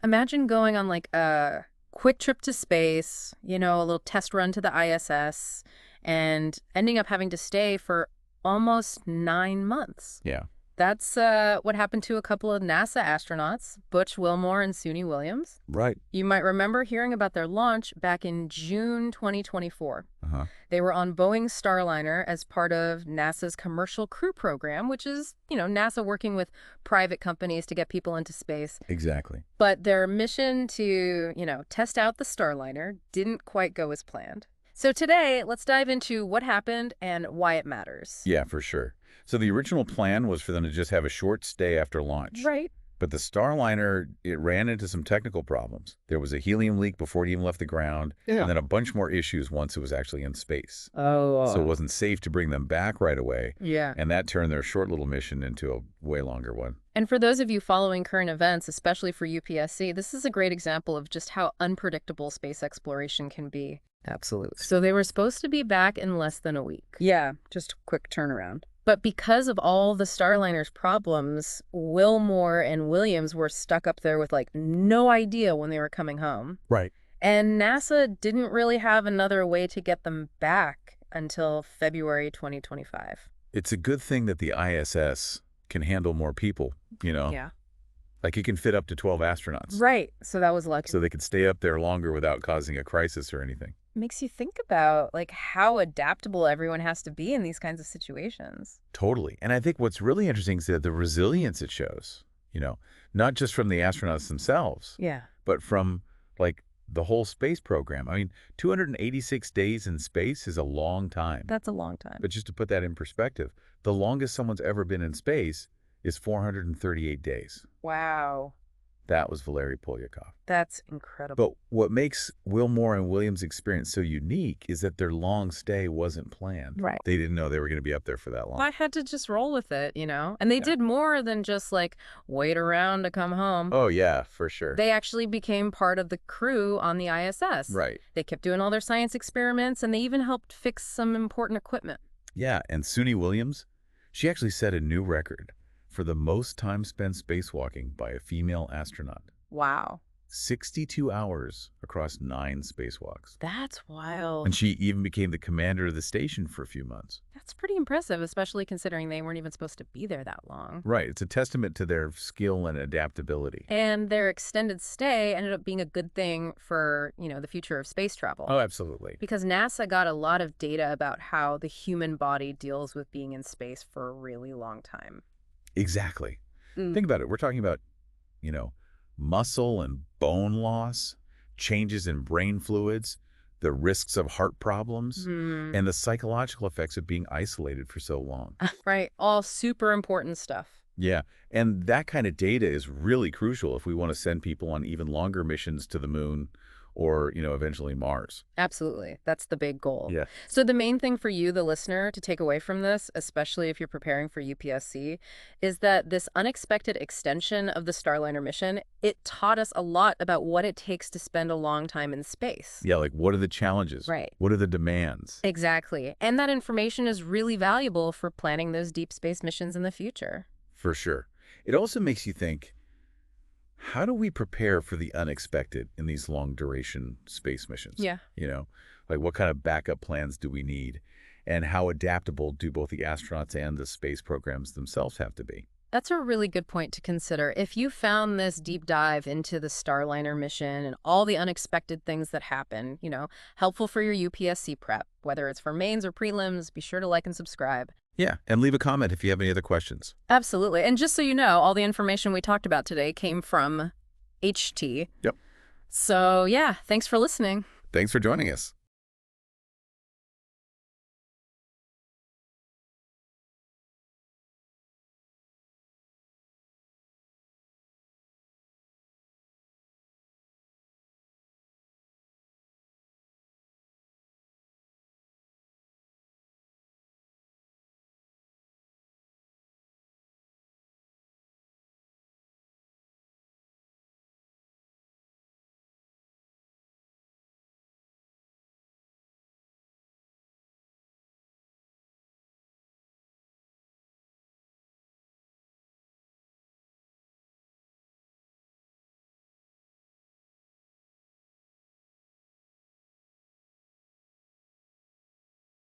Imagine going on like a quick trip to space, a little test run to the ISS, and ending up having to stay for almost 9 months. Yeah. That's what happened to a couple of NASA astronauts, Butch Wilmore and Suni Williams. Right. You might remember hearing about their launch back in June 2024. Uh-huh. They were on Boeing's Starliner as part of NASA's Commercial Crew Program, which is, NASA working with private companies to get people into space. Exactly. But their mission to, test out the Starliner didn't quite go as planned. So today, let's dive into what happened and why it matters. Yeah, for sure. So the original plan was for them to just have a short stay after launch. Right. But the Starliner, it ran into some technical problems. There was a helium leak before it even left the ground, and then a bunch more issues once it was actually in space. Oh. So it wasn't safe to bring them back right away. Yeah. And that turned their short little mission into a way longer one. And for those of you following current events, especially for UPSC, this is a great example of just how unpredictable space exploration can be. Absolutely. So they were supposed to be back in less than a week. Yeah, just a quick turnaround. But because of all the Starliner's problems, Wilmore and Williams were stuck up there with no idea when they were coming home. Right. And NASA didn't really have another way to get them back until February 2025. It's a good thing that the ISS can handle more people, Yeah. Like it can fit up to 12 astronauts. Right. So that was lucky. So they could stay up there longer without causing a crisis or anything. Makes you think about how adaptable everyone has to be in these kinds of situations. Totally. And I think what's really interesting is that the resilience it shows, not just from the astronauts themselves, Yeah. but from the whole space program. I mean, 286 days in space is a long time. That's a long time. But just to put that in perspective, the longest someone's ever been in space is 438 days. Wow. That was Valery Polyakov. That's incredible. But what makes Wilmore and Williams' experience so unique is that their long stay wasn't planned. Right. They didn't know they were going to be up there for that long. I had to just roll with it, And they did more than just wait around to come home. Oh, yeah, for sure. They actually became part of the crew on the ISS. Right. They kept doing all their science experiments, and they even helped fix some important equipment. Yeah, and Suni Williams, she actually set a new record for the most time spent spacewalking by a female astronaut. Wow. 62 hours across 9 spacewalks. That's wild. And she even became the commander of the station for a few months. That's pretty impressive, especially considering they weren't even supposed to be there that long. Right. It's a testament to their skill and adaptability. And their extended stay ended up being a good thing for, the future of space travel. Oh, absolutely. Because NASA got a lot of data about how the human body deals with being in space for a really long time. Exactly. Think about it. We're talking about, muscle and bone loss, changes in brain fluids, the risks of heart problems, and the psychological effects of being isolated for so long. Right. All super important stuff. Yeah. And that kind of data is really crucial if we want to send people on even longer missions to the moon or, eventually Mars. Absolutely. That's the big goal. Yeah. So the main thing for you, the listener, to take away from this, especially if you're preparing for UPSC, is that this unexpected extension of the Starliner mission, it taught us a lot about what it takes to spend a long time in space. Yeah, what are the challenges? Right. What are the demands? Exactly. And that information is really valuable for planning those deep space missions in the future. For sure. It also makes you think, how do we prepare for the unexpected in these long-duration space missions? Yeah. What kind of backup plans do we need? And how adaptable do both the astronauts and the space programs themselves have to be? That's a really good point to consider. If you found this deep dive into the Starliner mission and all the unexpected things that happen, helpful for your UPSC prep, whether it's for mains or prelims, be sure to like and subscribe. Yeah, and leave a comment if you have any other questions. Absolutely. And just so you know, all the information we talked about today came from HT. Yep. So, yeah, thanks for listening. Thanks for joining us.